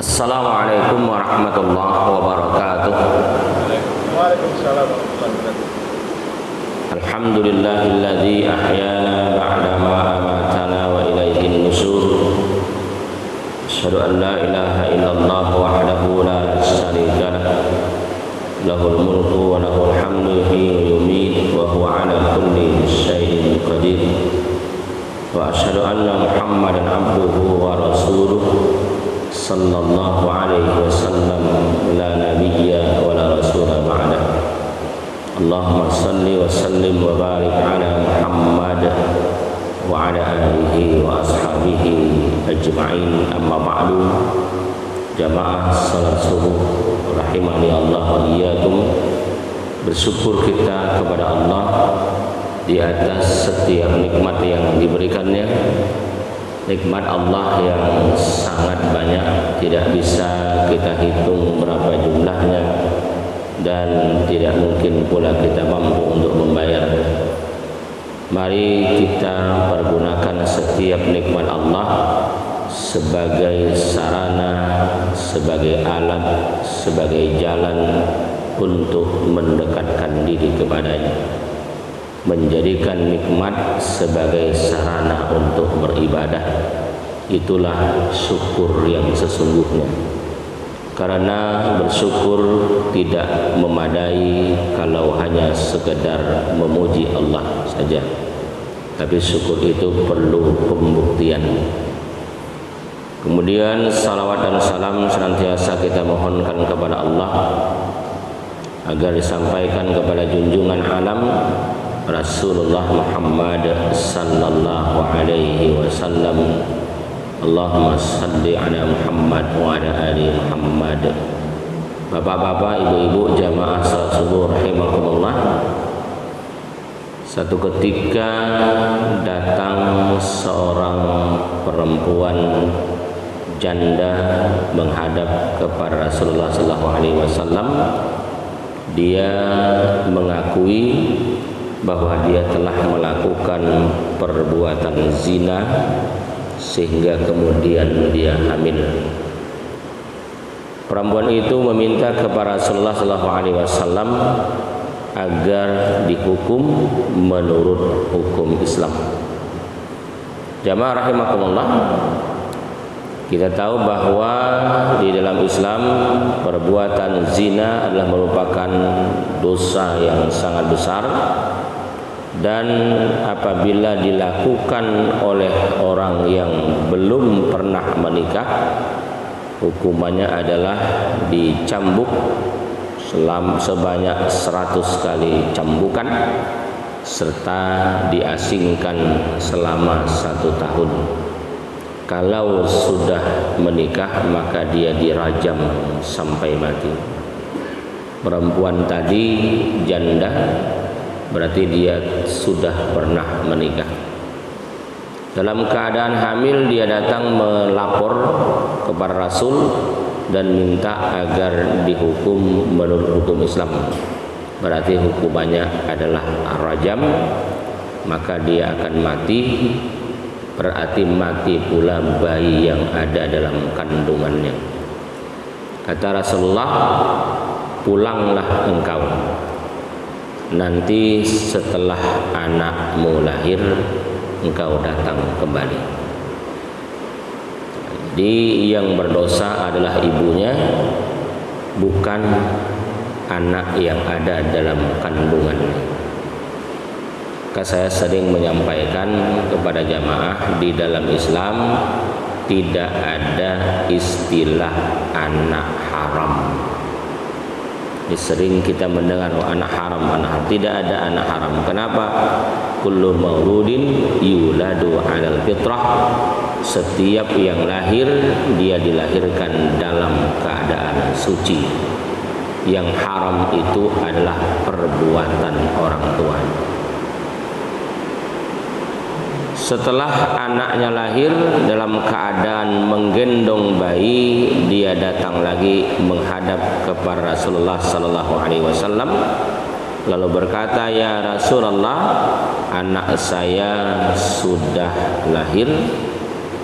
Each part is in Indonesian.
Assalamualaikum warahmatullahi wabarakatuh. Waalaikumsalam warahmatullahi wabarakatuh. Alhamdulillahilladzi ahyana ba'da ma amatana wa ilaihin nusyur. Asyhadu an la ilaha illallah wahdahu la syarika lah. Lahul mulku wa lahul hamdu hina yumiit wa huwa ala kulli syai'in qadir. Wa asyhadu anna Muhammadan abduhu wa rasuluh sallallahu alaihi wasallam la nabiyya wa la rasula ba'dah. Allahumma salli wa sallim wa barik ala Muhammad wa ala alihi wa ashabihi ajma'in, amma ba'du. Jamaah salat subuh rahimani Allah wa iyyakum. Bersyukur kita kepada Allah di atas setiap nikmat yang diberikannya. Nikmat Allah yang sangat banyak, tidak bisa kita hitung berapa jumlahnya, dan tidak mungkin pula kita mampu untuk membayar. Mari kita pergunakan setiap nikmat Allah sebagai sarana, sebagai alat, sebagai jalan untuk mendekatkan diri kepadanya, menjadikan nikmat sebagai sarana untuk beribadah. Itulah syukur yang sesungguhnya. Karena bersyukur tidak memadai kalau hanya sekedar memuji Allah saja, tapi syukur itu perlu pembuktian. Kemudian salawat dan salam senantiasa kita mohonkan kepada Allah agar disampaikan kepada junjungan alam Rasulullah Muhammad sallallahu alaihi wasallam. Allahumma salli ala Muhammad wa ala ali Muhammad. Bapak-bapak, ibu-ibu, jamaah salat subuh rahimakumullah. Satu ketika datang seorang perempuan janda menghadap kepada Rasulullah sallallahu alaihi wasallam. Dia mengakui bahwa dia telah melakukan perbuatan zina sehingga kemudian dia hamil. Perempuan itu meminta kepada Rasulullah SAW agar dihukum menurut hukum Islam. Jamaah rahimakumullah, kita tahu bahwa di dalam Islam perbuatan zina adalah merupakan dosa yang sangat besar. Dan apabila dilakukan oleh orang yang belum pernah menikah, hukumannya adalah dicambuk sebanyak 100 kali cambukan, serta diasingkan selama 1 tahun. Kalau sudah menikah maka dia dirajam sampai mati. Perempuan tadi janda, berarti dia sudah pernah menikah. Dalam keadaan hamil dia datang melapor kepada Rasul dan minta agar dihukum menurut hukum Islam. Berarti hukumannya adalah rajam, maka dia akan mati. Berarti mati pula bayi yang ada dalam kandungannya. Kata Rasulullah, pulanglah engkau. Nanti setelah anakmu lahir, engkau datang kembali. Jadi yang berdosa adalah ibunya, bukan anak yang ada dalam kandungannya. Maka saya sering menyampaikan kepada jamaah, di dalam Islam tidak ada istilah anak haram. Sering kita mendengar anak haram, anak haram. Tidak ada anak haram. Kenapa? Kullu mauludin yuladu 'alal fitrah. Setiap yang lahir dia dilahirkan dalam keadaan suci. Yang haram itu adalah perbuatan orang tua. Setelah anaknya lahir dalam keadaan menggendong bayi, dia datang lagi menghadap kepada Rasulullah sallallahu alaihi wasallam, lalu berkata, "Ya Rasulullah, anak saya sudah lahir,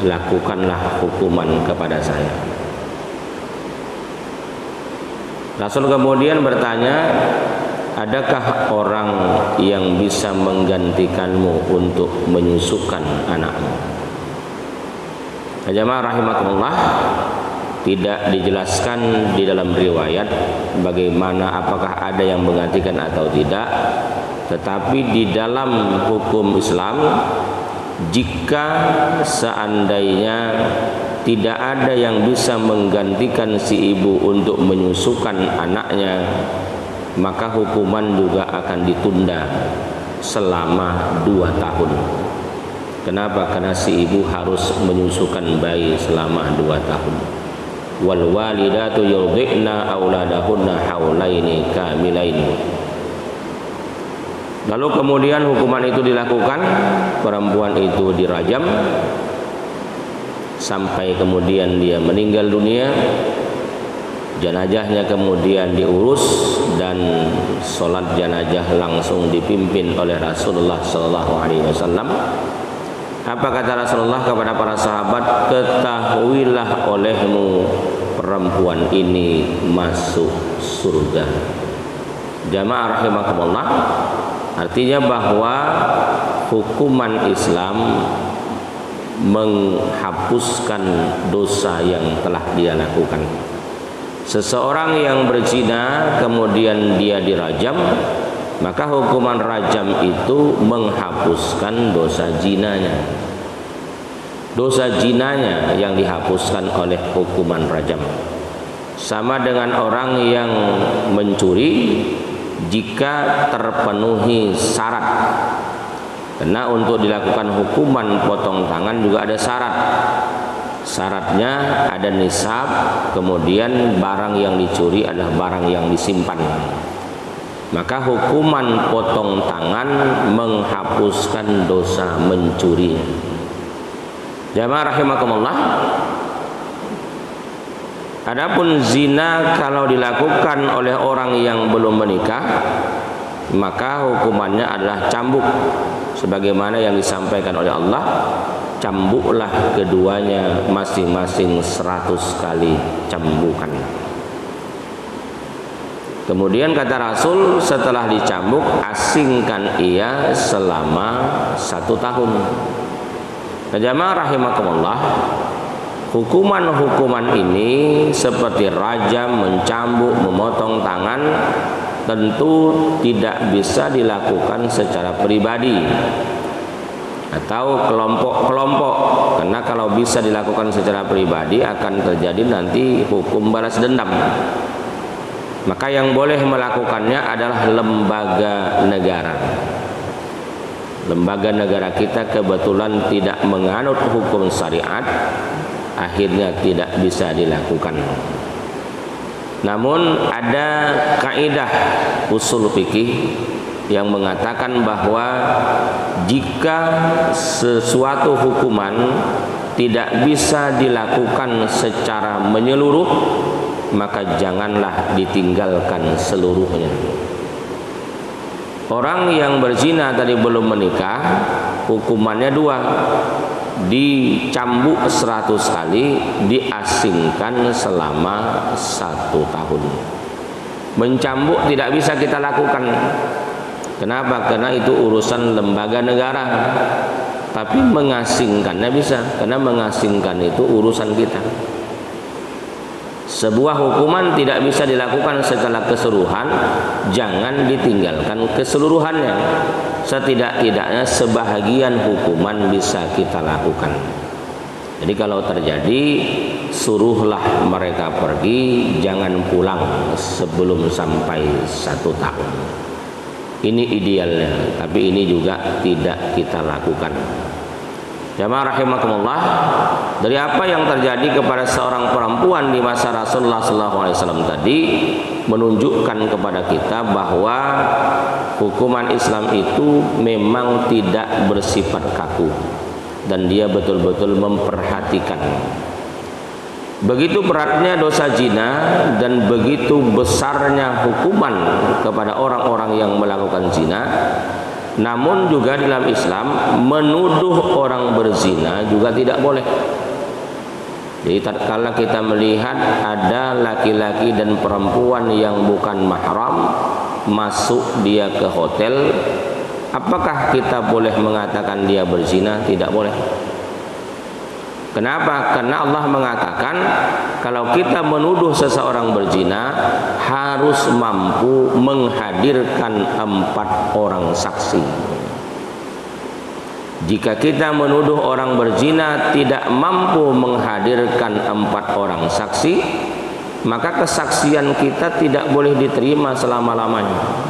lakukanlah hukuman kepada saya." Rasul kemudian bertanya, adakah orang yang bisa menggantikanmu untuk menyusukan anakmu? Jamaah rahimakumullah, tidak dijelaskan di dalam riwayat bagaimana, apakah ada yang menggantikan atau tidak. Tetapi di dalam hukum Islam, jika seandainya tidak ada yang bisa menggantikan si ibu untuk menyusukan anaknya, maka hukuman juga akan ditunda selama 2 tahun. Kenapa? Karena si ibu harus menyusukan bayi selama 2 tahun. Wal walidatu yurdi'na auladahunna haulaini kamilaini. Lalu kemudian hukuman itu dilakukan, perempuan itu dirajam sampai kemudian dia meninggal dunia. Jenazahnya kemudian diurus dan sholat jenazah langsung dipimpin oleh Rasulullah SAW. Apa kata Rasulullah kepada para sahabat? Ketahuilah olehmu perempuan ini masuk surga. Jamaah rahimakumullah, artinya bahwa hukuman Islam menghapuskan dosa yang telah dia lakukan. Seseorang yang berzina kemudian dia dirajam, maka hukuman rajam itu menghapuskan dosa zinanya. Dosa zinanya yang dihapuskan oleh hukuman rajam. Sama dengan orang yang mencuri, jika terpenuhi syarat. Karena untuk dilakukan hukuman potong tangan juga ada syarat. Syaratnya ada nisab, kemudian barang yang dicuri adalah barang yang disimpan. Maka hukuman potong tangan menghapuskan dosa mencuri. Jamaah rahimakumullah, adapun zina kalau dilakukan oleh orang yang belum menikah, maka hukumannya adalah cambuk. Sebagaimana yang disampaikan oleh Allah, cambuklah keduanya masing-masing 100 kali cambukan. Kemudian kata Rasul, setelah dicambuk asingkan ia selama 1 tahun. Jamaah rahimakumullah, hukuman-hukuman ini seperti rajam, mencambuk, memotong tangan tentu tidak bisa dilakukan secara pribadi atau kelompok-kelompok, karena kalau bisa dilakukan secara pribadi akan terjadi nanti hukum balas dendam. Maka yang boleh melakukannya adalah lembaga negara. Lembaga negara kita kebetulan tidak menganut hukum syariat, akhirnya tidak bisa dilakukan. Namun ada kaidah usul fikih yang mengatakan bahwa jika sesuatu hukuman tidak bisa dilakukan secara menyeluruh, maka janganlah ditinggalkan seluruhnya. Orang yang berzina tadi belum menikah, hukumannya 2. Dicambuk 100 kali, diasingkan selama 1 tahun. Mencambuk tidak bisa kita lakukan. Kenapa? Karena itu urusan lembaga negara. Tapi mengasingkannya bisa, karena mengasingkan itu urusan kita. Sebuah hukuman tidak bisa dilakukan secara keseluruhan, jangan ditinggalkan keseluruhannya. Setidak-tidaknya sebahagian hukuman bisa kita lakukan. Jadi kalau terjadi, suruhlah mereka pergi, jangan pulang sebelum sampai 1 tahun. Ini idealnya, tapi ini juga tidak kita lakukan. Jamaah rahimakumullah, dari apa yang terjadi kepada seorang perempuan di masa Rasulullah SAW tadi menunjukkan kepada kita bahwa hukuman Islam itu memang tidak bersifat kaku dan dia betul-betul memperhatikan. Begitu beratnya dosa zina dan begitu besarnya hukuman kepada orang-orang yang melakukan zina. Namun juga dalam Islam menuduh orang berzina juga tidak boleh. Jadi tatkala kita melihat ada laki-laki dan perempuan yang bukan mahram masuk dia ke hotel, apakah kita boleh mengatakan dia berzina? Tidak boleh. Kenapa? Karena Allah mengatakan kalau kita menuduh seseorang berzina harus mampu menghadirkan 4 orang saksi. Jika kita menuduh orang berzina tidak mampu menghadirkan 4 orang saksi, maka kesaksian kita tidak boleh diterima selama-lamanya.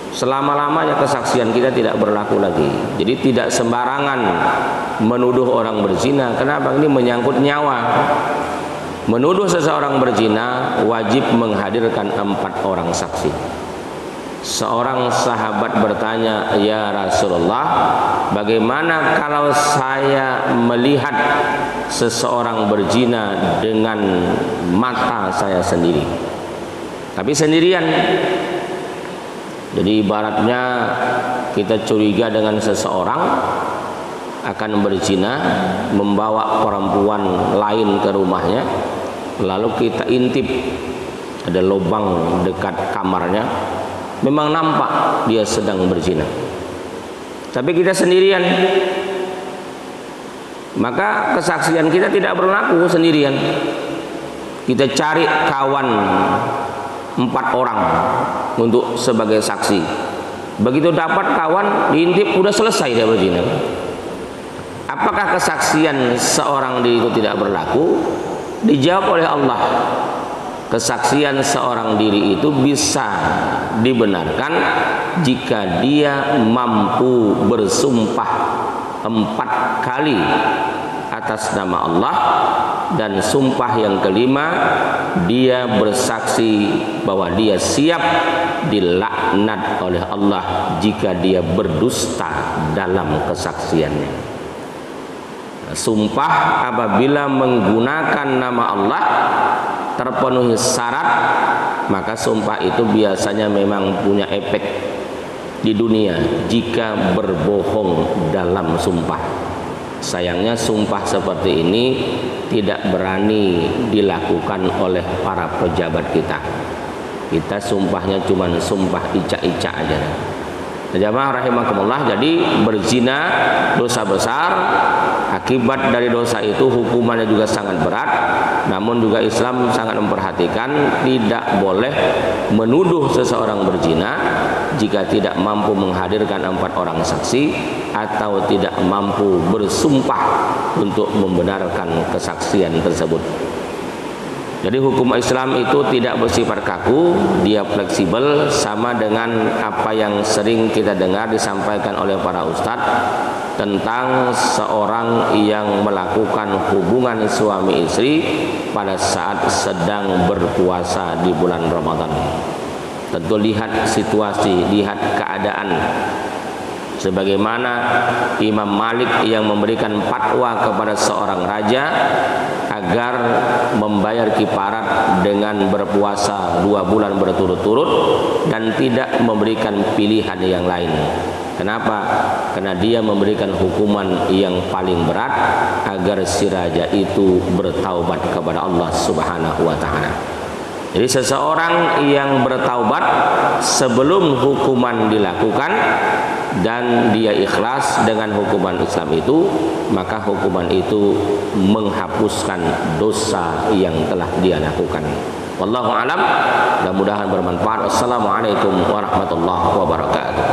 Selama-lamanya kesaksian kita tidak berlaku lagi. Jadi tidak sembarangan menuduh orang berzina. Kenapa? Ini menyangkut nyawa. Menuduh seseorang berzina wajib menghadirkan 4 orang saksi. Seorang sahabat bertanya, "Ya Rasulullah, bagaimana kalau saya melihat seseorang berzina dengan mata saya sendiri, tapi sendirian?" Jadi ibaratnya kita curiga dengan seseorang akan berzina, membawa perempuan lain ke rumahnya, lalu kita intip, ada lubang dekat kamarnya, memang nampak dia sedang berzina, tapi kita sendirian, maka kesaksian kita tidak berlaku sendirian. Kita cari kawan 4 orang untuk sebagai saksi. Begitu dapat kawan diintip, udah selesai dia berzina. Apakah kesaksian seorang diri itu tidak berlaku? Dijawab oleh Allah, kesaksian seorang diri itu bisa dibenarkan jika dia mampu bersumpah 4 kali atas nama Allah, dan sumpah yang kelima dia bersaksi bahwa dia siap dilaknat oleh Allah jika dia berdusta dalam kesaksiannya. Sumpah apabila menggunakan nama Allah terpenuhi syarat, maka sumpah itu biasanya memang punya efek di dunia jika berbohong dalam sumpah. Sayangnya sumpah seperti ini tidak berani dilakukan oleh para pejabat kita. Kita sumpahnya cuma sumpah ica-ica aja. Jamaah rahimakumullah, jadi berzina dosa besar. Akibat dari dosa itu hukumannya juga sangat berat. Namun juga Islam sangat memperhatikan tidak boleh menuduh seseorang berzina jika tidak mampu menghadirkan 4 orang saksi atau tidak mampu bersumpah untuk membenarkan kesaksian tersebut. Jadi hukum Islam itu tidak bersifat kaku, dia fleksibel, sama dengan apa yang sering kita dengar disampaikan oleh para ustadz tentang seorang yang melakukan hubungan suami istri pada saat sedang berpuasa di bulan Ramadan. Tentu lihat situasi, lihat keadaan. Sebagaimana Imam Malik yang memberikan fatwa kepada seorang raja agar membayar kifarat dengan berpuasa 2 bulan berturut-turut dan tidak memberikan pilihan yang lain. Kenapa? Karena dia memberikan hukuman yang paling berat agar si raja itu bertaubat kepada Allah Subhanahu wa ta'ala. Jadi seseorang yang bertaubat sebelum hukuman dilakukan dan dia ikhlas dengan hukuman Islam itu, maka hukuman itu menghapuskan dosa yang telah dia lakukan. Wallahu alam, mudah-mudahan bermanfaat. Wassalamualaikum warahmatullahi wabarakatuh.